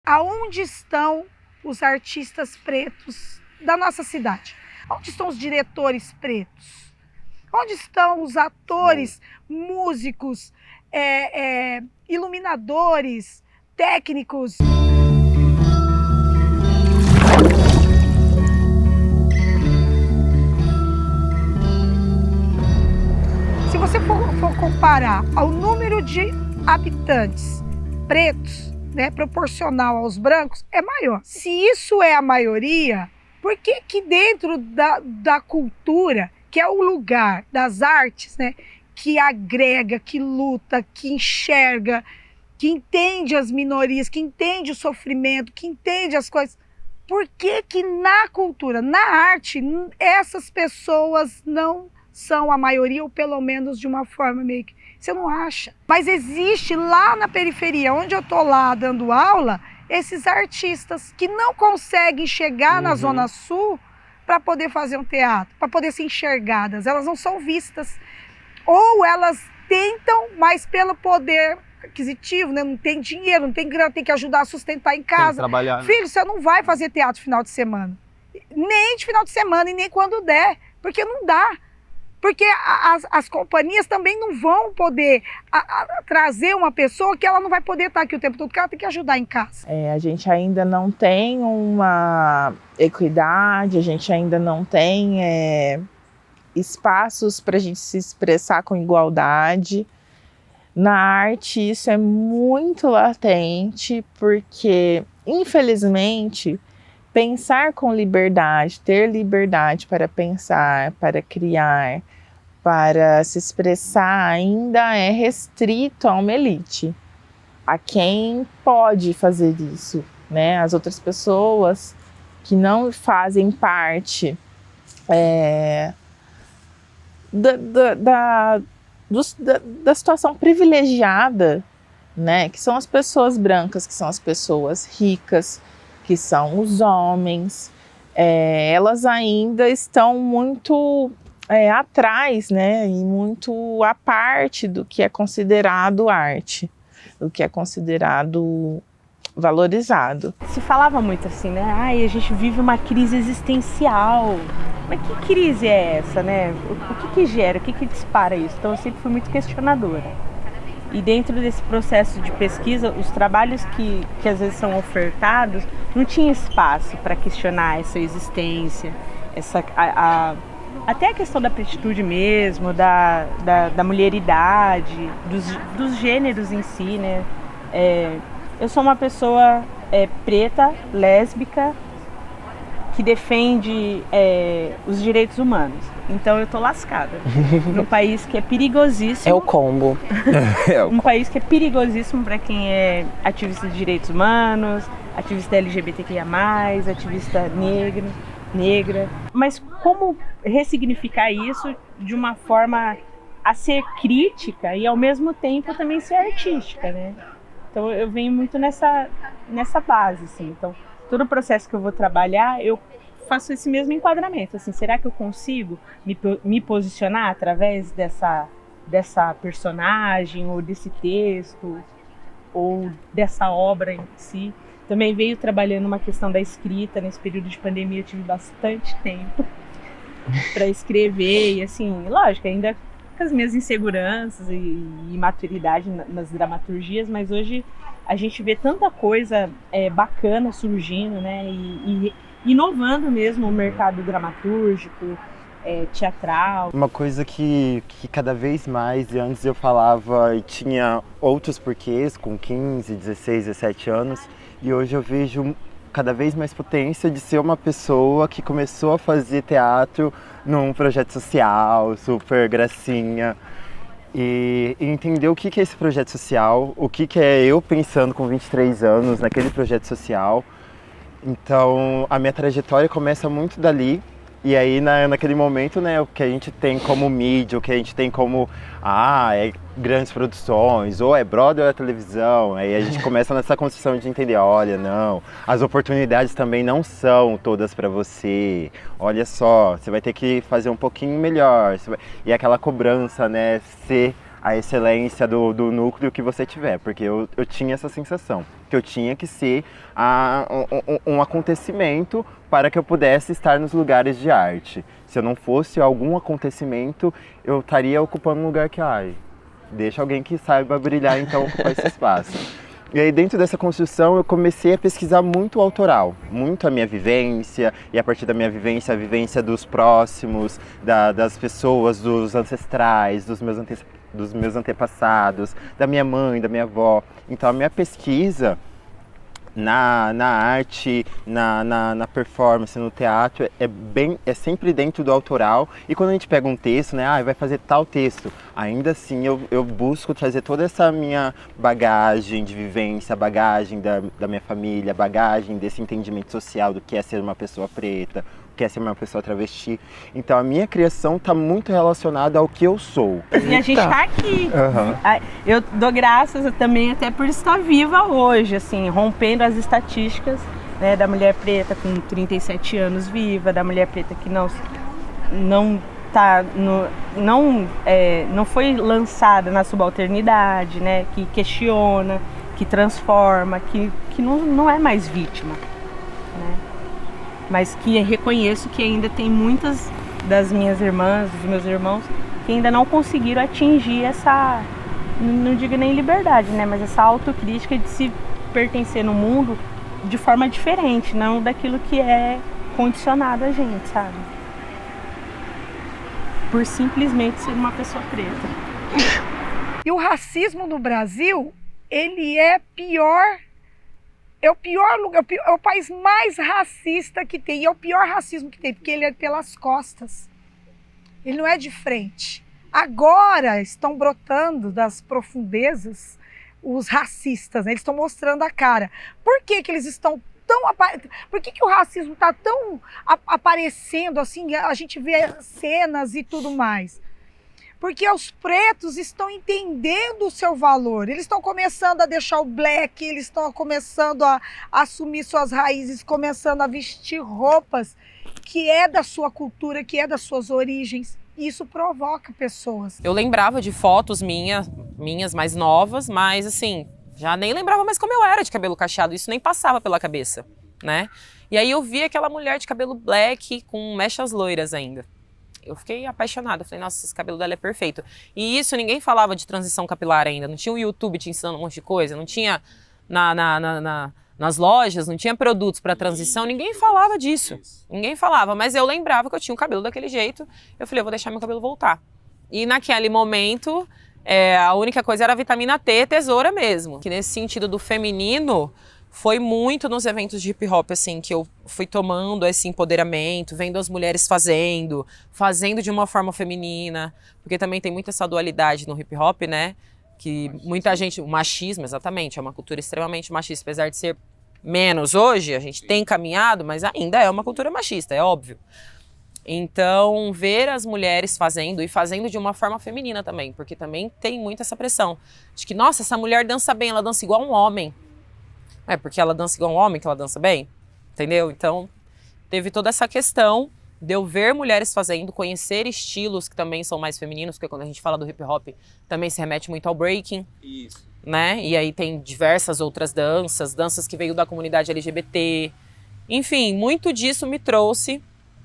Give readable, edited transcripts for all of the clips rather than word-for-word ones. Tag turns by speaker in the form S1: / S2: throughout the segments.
S1: Aonde estão os artistas pretos da nossa cidade? Onde estão os diretores pretos? Onde estão os atores, músicos, iluminadores, técnicos? Se você for comparar ao número de habitantes pretos, né, proporcional aos brancos, é maior. Se isso é a maioria, por que que dentro da cultura, que é o lugar das artes, né, que agrega, que luta, que enxerga, que entende as minorias, que entende o sofrimento, que entende as coisas, por que que na cultura, na arte, essas pessoas não são a maioria, ou pelo menos de uma forma meio que... Você não acha? Mas existe lá na periferia, onde eu estou lá dando aula, esses artistas que não conseguem chegar na Zona Sul para poder fazer um teatro, para poder ser enxergadas. Elas não são vistas. Ou elas tentam, mas pelo poder aquisitivo, né? Não tem dinheiro, não tem grana, tem que ajudar a sustentar em casa.
S2: Trabalhar, né?
S1: Filho, você não vai fazer teatro final de semana. Nem de final de semana e nem quando der, porque não dá. Porque as companhias também não vão poder trazer uma pessoa que ela não vai poder estar aqui o tempo todo, porque ela tem que ajudar em casa.
S3: A gente ainda não tem uma equidade, a gente ainda não tem espaços para a gente se expressar com igualdade. Na arte isso é muito latente, porque, infelizmente, pensar com liberdade, ter liberdade para pensar, para criar, para se expressar, ainda é restrito a uma elite, a quem pode fazer isso, né? As outras pessoas que não fazem parte da situação privilegiada, né? Que são as pessoas brancas, que são as pessoas ricas, que são os homens, elas ainda estão muito atrás, né, e muito à parte do que é considerado arte, do que é considerado valorizado.
S4: Se falava muito assim, né? Ai, a gente vive uma crise existencial. Mas que crise é essa, né? O que gera, o que dispara isso? Então eu sempre fui muito questionadora. E dentro desse processo de pesquisa, os trabalhos que às vezes são ofertados, não tinha espaço para questionar essa existência, até a questão da pretitude mesmo, da mulheridade, dos gêneros em si, né? Eu sou uma pessoa preta, lésbica, que defende os direitos humanos. Então eu tô lascada. Num país que é perigosíssimo.
S3: É o combo.
S4: Um país que é perigosíssimo para quem é ativista de direitos humanos, ativista LGBTQIA+, ativista negra. Mas como ressignificar isso de uma forma a ser crítica e ao mesmo tempo também ser artística, né? Então eu venho muito nessa base, assim. Então todo o processo que eu vou trabalhar, eu faço esse mesmo enquadramento, assim, será que eu consigo me posicionar através dessa personagem, ou desse texto, ou dessa obra em si? Também veio trabalhando uma questão da escrita. Nesse período de pandemia eu tive bastante tempo para escrever, e assim, lógico, ainda com as minhas inseguranças e imaturidade nas dramaturgias, mas hoje a gente vê tanta coisa bacana surgindo, né, e inovando mesmo o mercado dramatúrgico, teatral.
S2: Uma coisa que cada vez mais, e antes eu falava e tinha outros porquês com 15, 16, 17 anos, e hoje eu vejo cada vez mais potência de ser uma pessoa que começou a fazer teatro num projeto social, super gracinha, e entender o que é esse projeto social, o que é eu pensando com 23 anos naquele projeto social. Então a minha trajetória começa muito dali, e aí naquele momento, né, o que a gente tem como mídia, o que a gente tem como grandes produções, ou é Broadway ou é televisão, aí a gente começa nessa construção de entender, olha, não, as oportunidades também não são todas para você, olha só, você vai ter que fazer um pouquinho melhor, e aquela cobrança, né, ser a excelência do núcleo que você tiver, porque eu tinha essa sensação, que eu tinha que ser um acontecimento para que eu pudesse estar nos lugares de arte. Se eu não fosse algum acontecimento, eu estaria ocupando um lugar que, deixa alguém que saiba brilhar então ocupar esse espaço. E aí dentro dessa construção eu comecei a pesquisar muito o autoral, muito a minha vivência, e a partir da minha vivência, a vivência dos próximos, das pessoas, dos ancestrais, dos meus antepassados, da minha mãe, da minha avó. Então a minha pesquisa na arte, na performance, no teatro, é sempre dentro do autoral. E quando a gente pega um texto, né, vai fazer tal texto, ainda assim eu busco trazer toda essa minha bagagem de vivência, bagagem da minha família, bagagem desse entendimento social do que é ser uma pessoa preta, o que é ser uma pessoa travesti. Então a minha criação está muito relacionada ao que eu sou.
S4: E a gente está aqui. Eu dou graças também até por estar viva hoje, assim, rompendo as estatísticas, né, da mulher preta com 37 anos viva, da mulher preta que não foi lançada na subalternidade, né, que questiona, que transforma, que não é mais vítima, né? Mas que reconheço que ainda tem muitas das minhas irmãs, dos meus irmãos, que ainda não conseguiram atingir essa, não digo nem liberdade, né, mas essa autocrítica de se pertencer no mundo de forma diferente, não daquilo que é condicionado a gente, sabe? Por simplesmente ser uma pessoa preta.
S1: E o racismo no Brasil, ele é pior. É o pior lugar, é o país mais racista que tem. E é o pior racismo que tem, porque ele é pelas costas. Ele não é de frente. Agora estão brotando das profundezas os racistas, né? Eles estão mostrando a cara. Por que eles estão tão... Por que o racismo está tão aparecendo assim? A gente vê cenas e tudo mais. Porque os pretos estão entendendo o seu valor, eles estão começando a deixar o black, eles estão começando a assumir suas raízes, começando a vestir roupas que é da sua cultura, que é das suas origens. E isso provoca pessoas.
S5: Eu lembrava de fotos minhas mais novas, mas assim, já nem lembrava mais como eu era de cabelo cacheado, isso nem passava pela cabeça, né? E aí eu vi aquela mulher de cabelo black com mechas loiras ainda. Eu fiquei apaixonada, falei, nossa, esse cabelo dela é perfeito. E isso, ninguém falava de transição capilar ainda, não tinha o YouTube te ensinando um monte de coisa, não tinha nas lojas, não tinha produtos para transição, ninguém falava disso. Ninguém falava, mas eu lembrava que eu tinha o cabelo daquele jeito, eu falei, eu vou deixar meu cabelo voltar. E naquele momento, a única coisa era a vitamina T, tesoura mesmo. Que nesse sentido do feminino, foi muito nos eventos de hip hop, assim, que eu fui tomando esse empoderamento, vendo as mulheres fazendo de uma forma feminina, porque também tem muita essa dualidade no hip hop, né? Que muita gente, o machismo, exatamente, é uma cultura extremamente machista, apesar de ser menos hoje, a gente tem caminhado, mas ainda é uma cultura machista, é óbvio. Então, ver as mulheres fazendo, e fazendo de uma forma feminina também, porque também tem muito essa pressão, de que, nossa, essa mulher dança bem, ela dança igual um homem. É porque ela dança igual um homem que ela dança bem, entendeu? Então, teve toda essa questão de eu ver mulheres fazendo, conhecer estilos que também são mais femininos, porque quando a gente fala do hip hop, também se remete muito ao breaking. Isso. Né? E aí tem diversas outras danças que veio da comunidade LGBT. Enfim, muito disso me trouxe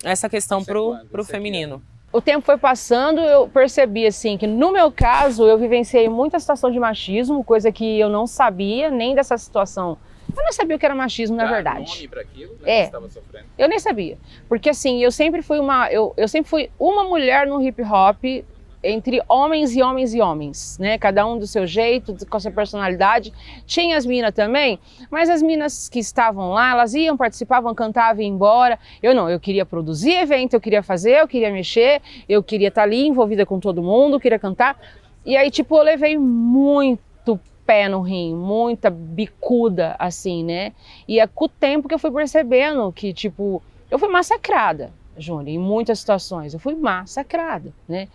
S5: essa questão pro feminino.
S6: O tempo foi passando, eu percebi assim que no meu caso eu vivenciei muita situação de machismo, coisa que eu não sabia nem dessa situação. Eu não sabia o que era machismo, na verdade. Nome para aquilo, né, que você estava sofrendo? Eu nem sabia, porque assim eu sempre fui uma mulher no hip hop entre homens e homens e homens, né? Cada um do seu jeito, com a sua personalidade. Tinha as minas também, mas as minas que estavam lá, elas iam, participavam, cantavam e iam embora. Eu não, eu queria produzir evento, eu queria fazer, eu queria mexer, eu queria estar ali envolvida com todo mundo, queria cantar. E aí, tipo, eu levei muito pé no rim, muita bicuda, assim, né? E é com o tempo que eu fui percebendo que, tipo, eu fui massacrada, Júnior, em muitas situações. Eu fui massacrada, né?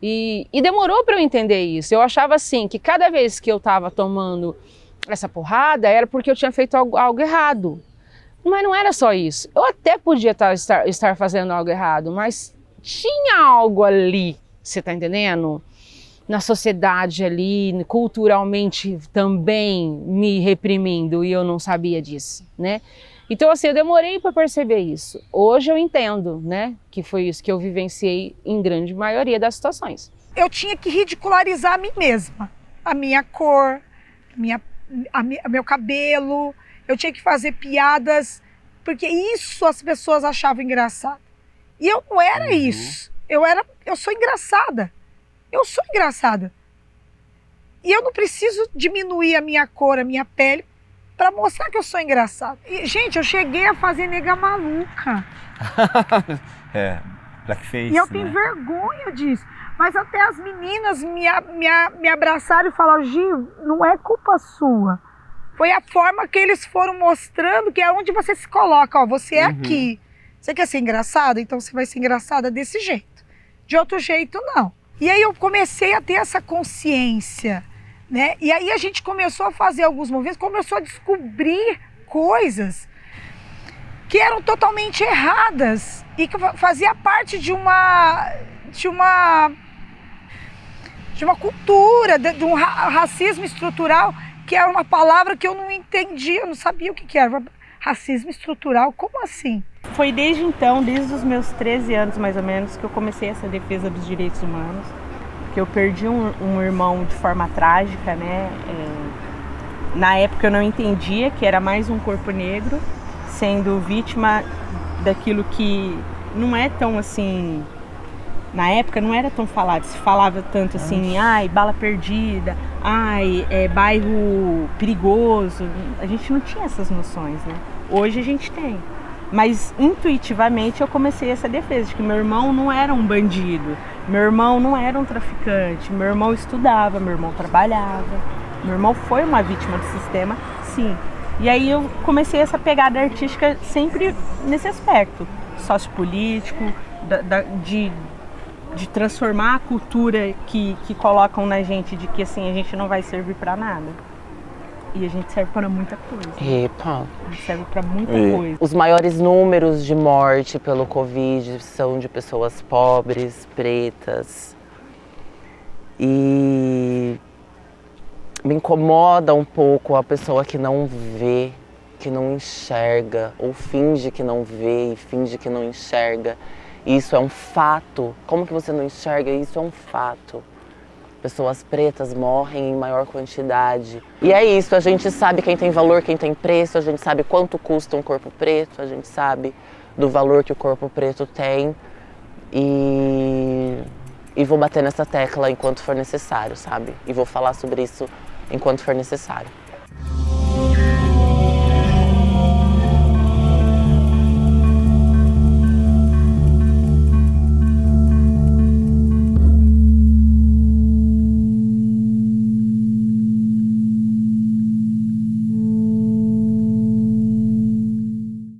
S6: E demorou para eu entender isso. Eu achava assim, que cada vez que eu estava tomando essa porrada, era porque eu tinha feito algo errado. Mas não era só isso. Eu até podia estar fazendo algo errado, mas tinha algo ali, você tá entendendo? na sociedade ali, culturalmente também me reprimindo e eu não sabia disso, né? Então, assim, eu demorei para perceber isso. Hoje eu entendo, né, que foi isso que eu vivenciei em grande maioria das situações.
S1: Eu tinha que ridicularizar a mim mesma, a minha cor, meu cabelo. Eu tinha que fazer piadas, porque isso as pessoas achavam engraçado. E eu não era isso. Eu sou engraçada. Eu sou engraçada. E eu não preciso diminuir a minha cor, a minha pele, para mostrar que eu sou engraçada. E, gente, eu cheguei a fazer nega maluca.
S7: Blackface,
S1: e eu tenho vergonha disso. Mas até as meninas me abraçaram e falaram: Gil, não é culpa sua. Foi a forma que eles foram mostrando que é onde você se coloca. Ó, você é aqui. Você quer ser engraçada? Então você vai ser engraçada desse jeito. De outro jeito, não. E aí eu comecei a ter essa consciência, né? E aí a gente começou a fazer alguns movimentos, começou a descobrir coisas que eram totalmente erradas e que fazia parte de uma cultura, de um racismo estrutural, que era uma palavra que eu não entendia, eu não sabia o que era. Racismo estrutural, como assim?
S4: Foi desde então, desde os meus 13 anos mais ou menos, que eu comecei essa defesa dos direitos humanos, que eu perdi um irmão de forma trágica, né? Na época eu não entendia que era mais um corpo negro, sendo vítima daquilo que não é tão assim... Na época não era tão falado, se falava tanto assim, ai, bala perdida, ai, bairro perigoso. A gente não tinha essas noções, né? Hoje a gente tem. Mas intuitivamente eu comecei essa defesa de que meu irmão não era um bandido, meu irmão não era um traficante, meu irmão estudava, meu irmão trabalhava, meu irmão foi uma vítima do sistema, sim. E aí eu comecei essa pegada artística sempre nesse aspecto sociopolítico, de transformar a cultura que colocam na gente de que assim a gente não vai servir para nada. E a gente serve para muita coisa.
S3: Epa.
S4: A gente serve para muita coisa.
S3: Os maiores números de morte pelo Covid são de pessoas pobres, pretas. E me incomoda um pouco a pessoa que não vê, que não enxerga, ou finge que não vê e finge que não enxerga. Isso é um fato. Como que você não enxerga? Isso é um fato. Pessoas pretas morrem em maior quantidade. E é isso, a gente sabe quem tem valor, quem tem preço, a gente sabe quanto custa um corpo preto, a gente sabe do valor que o corpo preto tem. E vou bater nessa tecla enquanto for necessário, sabe? E vou falar sobre isso enquanto for necessário.